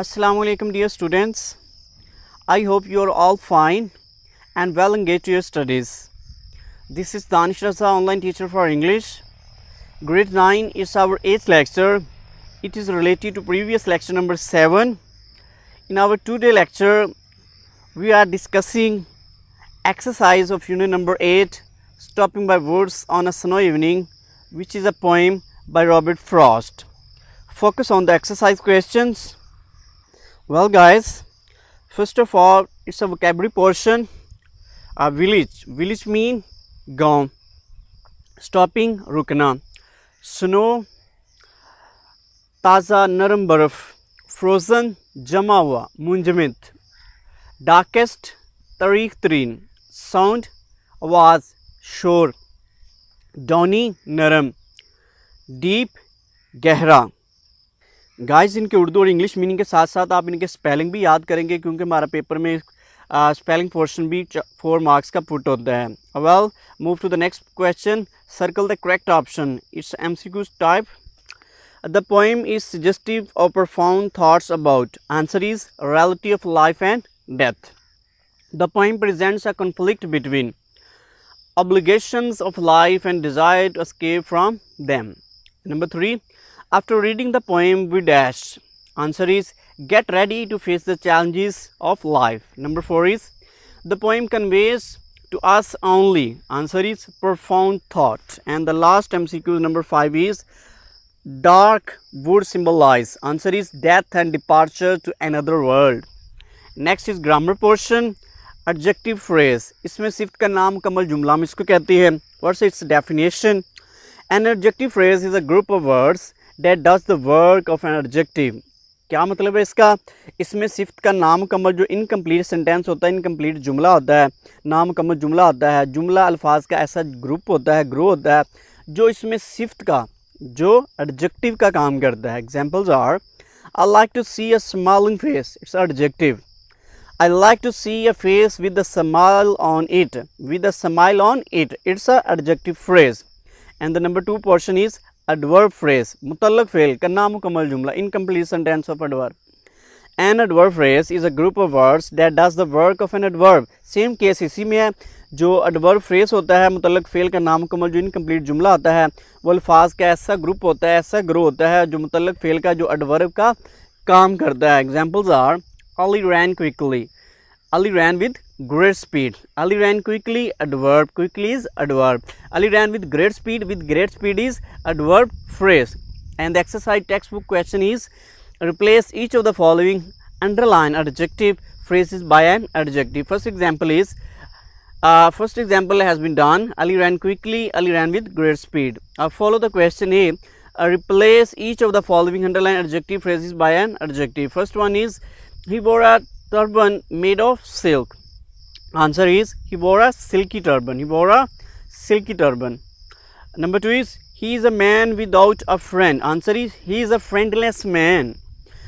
Assalamu alaikum dear students. I hope you are all fine and well engaged to your studies. This is Danish Raza, online teacher for English. Grade 9 is our 8th lecture. It is related to previous lecture number 7. In our today lecture, we are discussing exercise of unit number 8, Stopping by Woods on a Snowy Evening, which is a poem by Robert Frost. Focus on the exercise questions. Well guys, first of all, it's a vocabulary portion. A village mean गाँव. Stopping रुकना. Snow ताज़ा नरम बर्फ. Frozen जमा हुआ मुंजमद. Darkest तारीख तरीन. Sound आवाज़ शोर. Downy नरम. Deep गहरा. गाइस, इनके उर्दू और इंग्लिश मीनिंग के साथ साथ आप इनके स्पेलिंग भी याद करेंगे क्योंकि हमारा पेपर में स्पेलिंग पोर्शन भी 4 मार्क्स का पुट होता है. Well, move to the next question. Circle the correct option. It's MCQ type. The poem is suggestive और profound thoughts about. Answer is reality of life and death. The poem presents a conflict between obligations of life and desire to escape from them. Number 3. After reading the poem, we dash. Answer is get ready to face the challenges of life. Number 4 is the poem conveys to us only. Answer is profound thought. And the last MCQ number 5 is dark would symbolize. Answer is death and departure to another world. Next is grammar portion. Adjective phrase. इसमें सिफ्त का नाम कमल जुमला हम इसको कहते हैं. What's its definition? An adjective phrase is a group of words that does the work of an adjective. क्या मतलब है इसका? इसमें सिफ्त का नाम कमल जो इनकम्प्लीट सेंटेंस होता है, इनकम्प्लीट जुमला होता है, नाम कमल जुमला होता है, जुमला अल्फाज का ऐसा ग्रुप होता है, ग्रो होता है जो इसमें सिफ्त का जो एडजेक्टिव का काम करता है. Examples are I like to see a smiling face. It's adjective. I like to see a face with a smile on it. With a smile on it. It's a adjective phrase. And the number 2 portion is adverb phrase. मुतल्लक फ़ेल करना मुकम्मल जुमला. Incomplete sentence of adverb. An adverb phrase is a group of words that does the work of an adverb. Same case इसी में है. जो adverb phrase होता है मुतल्लक फ़ेल का नाम मुकम्मल जो इनकम्प्लीट जुमला होता है वो अल्फाज का ऐसा ग्रुप होता है, ऐसा ग्रो होता है जो मुतल्लक फ़ेल का जो adverb का काम करता है. Examples are Ali ran quickly. Ali ran with great speed. Ali ran quickly, adverb. Quickly is adverb. Ali ran with great speed. With great speed is adverb phrase. And the exercise textbook question is replace each of the following underline adjective phrases by an adjective. First example has been done. Ali ran quickly. Ali ran with great speed. Follow the question A. Replace each of the following underline adjective phrases by an adjective. First one is he wore a turban made of silk. Answer is he wore a silky turban. He wore a silky turban. Number 2 is he is a man without a friend. Answer is he is a friendless man.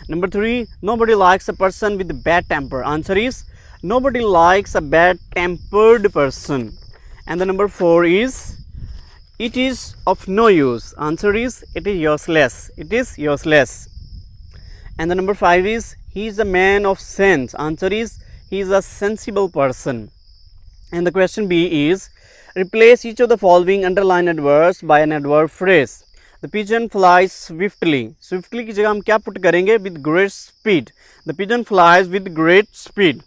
Number 3, nobody likes a person with bad temper. Answer is nobody likes a bad tempered person. And the number 4 is it is of no use. Answer is it is useless. It is useless. And the number 5 is he is a man of sense. Answer is he is a sensible person. And the question B is replace each of the following underlined adverbs by an adverb phrase. The pigeon flies swiftly. Swiftly की जगह हम क्या put करेंगे? With great speed. The pigeon flies with great speed.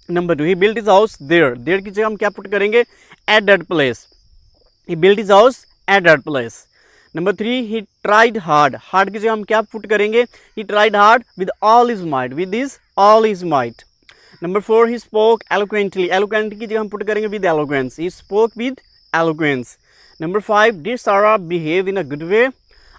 Number 2, he built his house there. There की जगह हम क्या put करेंगे? At that place. He built his house at that place. Number 3, he tried hard. Hard की जगह हम क्या put करेंगे? He tried hard with all his might. With his all his might. Number 4, he spoke eloquently. Eloquent की जगह हम put करेंगे with eloquence. He spoke with eloquence. Number 5, did Sarah behave in a good way?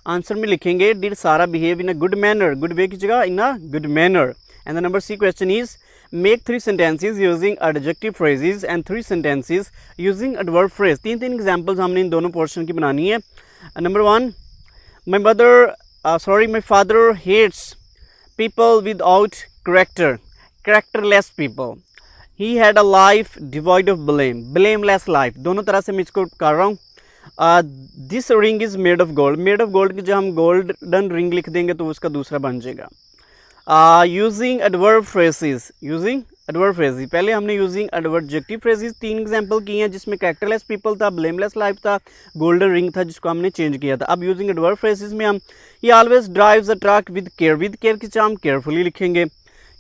Answer में लिखेंगे did Sarah behave in a good manner. Good way की जगह in a good manner. And the number C question is make 3 sentences using adjective phrases and 3 sentences using adverb phrase. 3 examples हमने इन दोनों portion की बनानी है. Number 1, my father hates people without character. Characterless people. He had a life devoid of blame. Blameless life. दोनों तरह से मैं इसको कर रहा हूँ. This ring is made of gold. Made of gold की जब हम गोल्डन रिंग लिख देंगे तो उसका दूसरा बन जाएगा. Using adverb phrases, using adverb phrases. पहले हमने यूजिंग एडवर्जेक्टिव फ्रेजेस 3 एग्जांपल किए हैं, जिसमें कैरेक्टरलेस पीपल था, ब्लेमलेस लाइफ था, गोल्डन रिंग था, जिसको हमने चेंज किया था। अब यूजिंग एडवर्ब फ्रेजेस में हम he always drives a truck with care की जगह हम केयरफुली लिखेंगे।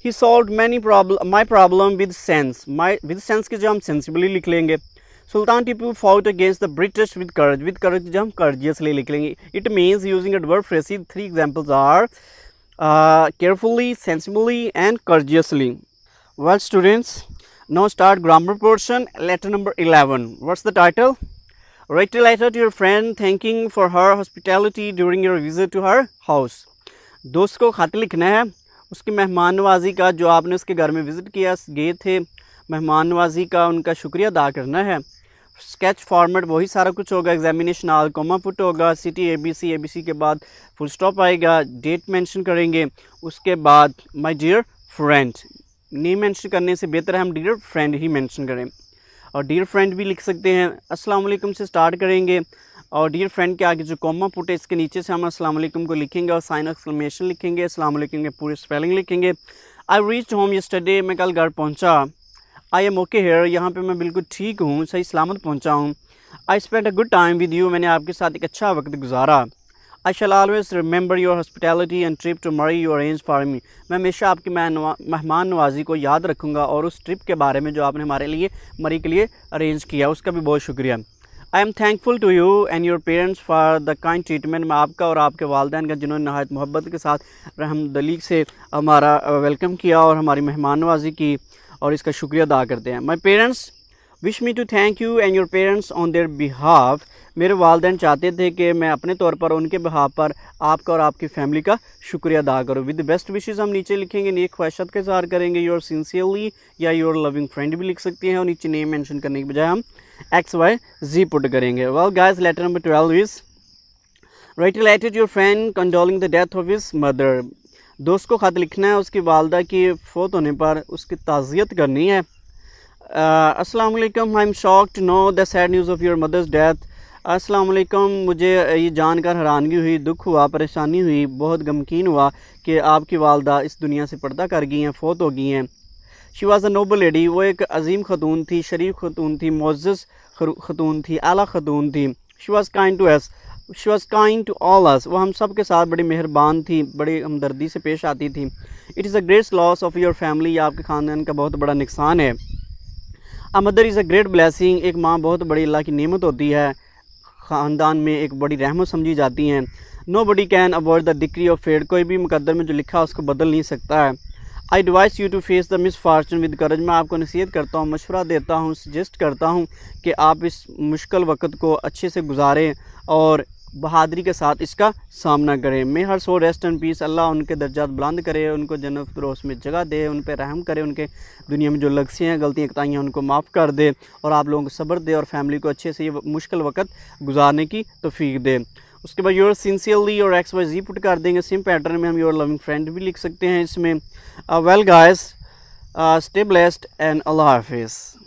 He solve many problem my problem with sense, my with sense की जगह हम सेंसिबली लिख लेंगे। Sultan Tipu fought against the British with courage की जगह हम करेजियसली लिख लेंगे। It means using adverb phrases 3 examples are carefully, sensibly and courteously. Well students, now start grammar portion, letter number 11. What's the title? Write a letter to your friend thanking for her hospitality during your visit to her house. दोस्त को खत लिखना है उसकी मेहमान नवाजी का, जो आपने उसके घर में विज़िट किया, गए थे, मेहमान नवाजी का उनका शुक्रिया अदा करना है। स्केच फॉर्मेट वही सारा कुछ होगा, एग्जामिनेशन आल कॉमा पुट होगा, सिटी एबीसी, एबीसी के बाद फुल स्टॉप आएगा, डेट मेंशन करेंगे, उसके बाद my dear friend, name mention करने से बेहतर है हम डियर फ्रेंड ही मेंशन करें। और डियर फ्रेंड भी लिख सकते हैं। अस्सलाम वालेकुम से स्टार्ट करेंगे और डियर फ्रेंड के आगे जो कॉमा पुट है इसके नीचे से हम अस्सलाम वालेकुम को लिखेंगे और साइन एक्सक्लेमेशन लिखेंगे, अस्सलाम वालेकुम के पूरे स्पेलिंग लिखेंगे। आई रीच्ड होम यस्टरडे, मैं कल घर पहुँचा। आई एम ओके हेयर, यहाँ पे मैं बिल्कुल ठीक हूँ, सही सलामत पहुँचा हूँ। I spend a good time with you, मैंने आपके साथ एक अच्छा वक्त गुजारा। I shall always remember your hospitality and trip to Murree you arrange for me, मैं हमेशा आपकी मेहमान नवाजी को याद रखूँगा और उस ट्रिप के बारे में जो आपने हमारे लिए मरी के लिए अरेंज किया उसका भी बहुत शुक्रिया। I am thankful to you and your parents for the kind treatment, मैं आपका और आपके वालिदैन का जिन्होंने नहायत मोहब्बत के साथ रहमदिली से हमारा वेलकम किया और हमारी मेहमान नवाजी की, और इसका शुक्रिया अदा करते हैं। My parents wish me to thank you and your parents on their behalf, मेरे वालिदैन चाहते थे कि मैं अपने तौर पर उनके बिहाफ पर आपका और आपकी फैमिली का शुक्रिया अदा करूँ। विद बेस्ट विशेज़ हम नीचे लिखेंगे, नेक ख्वाहिशात का इज़हार करेंगे, योर सिंसियरली या योर लविंग फ्रेंड भी लिख सकते हैं, और नीचे नेम मेंशन करने के बजाय हम XYZ पुट करेंगे। Well guys, letter number 12 is write a letter to your friend condoling the death of his mother, दोस्त को ख़त लिखना है उसकी वालदा की फ़ौत होने पर उसकी ताज़ियत करनी है। अस्सलाम वालेकुम, I am shocked to know the sad news of your mother's death, अस्सलाम वालेकुम, मुझे ये जानकर हैरानगी हुई, दुख हुआ, परेशानी हुई, बहुत गमकीन हुआ कि आपकी वालदा इस दुनिया से पर्दा कर गई हैं, फ़ौत हो गई हैं। She was a Nobel lady, वो एक अजीम खतून थी, शरीफ खतून थी, मुअज़्ज़ज़ खतून थी, आला खतून थी। She was kind to us, she was kind to all us, वो हम सब के साथ बड़ी मेहरबान थी, बड़ी हमदर्दी से पेश आती थी। It is a great loss of your family, आपके ख़ानदान का बहुत बड़ा नुकसान है। A mother is a great blessing, एक माँ बहुत बड़ी अल्लाह की नेमत होती है, ख़ानदान में एक बड़ी रहमत समझी जाती हैं। Nobody can avoid the decree of fate, कोई भी मुकद्दर में जो लिखा उसको बदल नहीं सकता है। I advise you to face the misfortune with courage, मैं आपको नसीहत करता हूँ, मशवरा देता हूँ, सजेस्ट करता हूँ कि आप इस मुश्किल वक्त को अच्छे से गुजारें और बहादुरी के साथ इसका सामना करें। मे हर सो रेस्ट एंड पीस, अल्लाह उनके दर्जात बुलंद करे, उनको जन्नत फिरदौस में जगह दे, उन पर रहम करे, उनके दुनिया में जो लक्ष्य हैं, गलतियाँ कोताहियाँ उनको माफ़ कर दे और आप लोगों को सब्र दे और फैमिली को अच्छे से ये मुश्किल वक्त गुजारने की तौफीक दे। उसके बाद योर सिंसियरली और XYZ पुट कर देंगे। सेम पैटर्न में हम योर लविंग फ्रेंड भी लिख सकते हैं इसमें। Well guys, stay blessed and अल्लाह हाफिज़।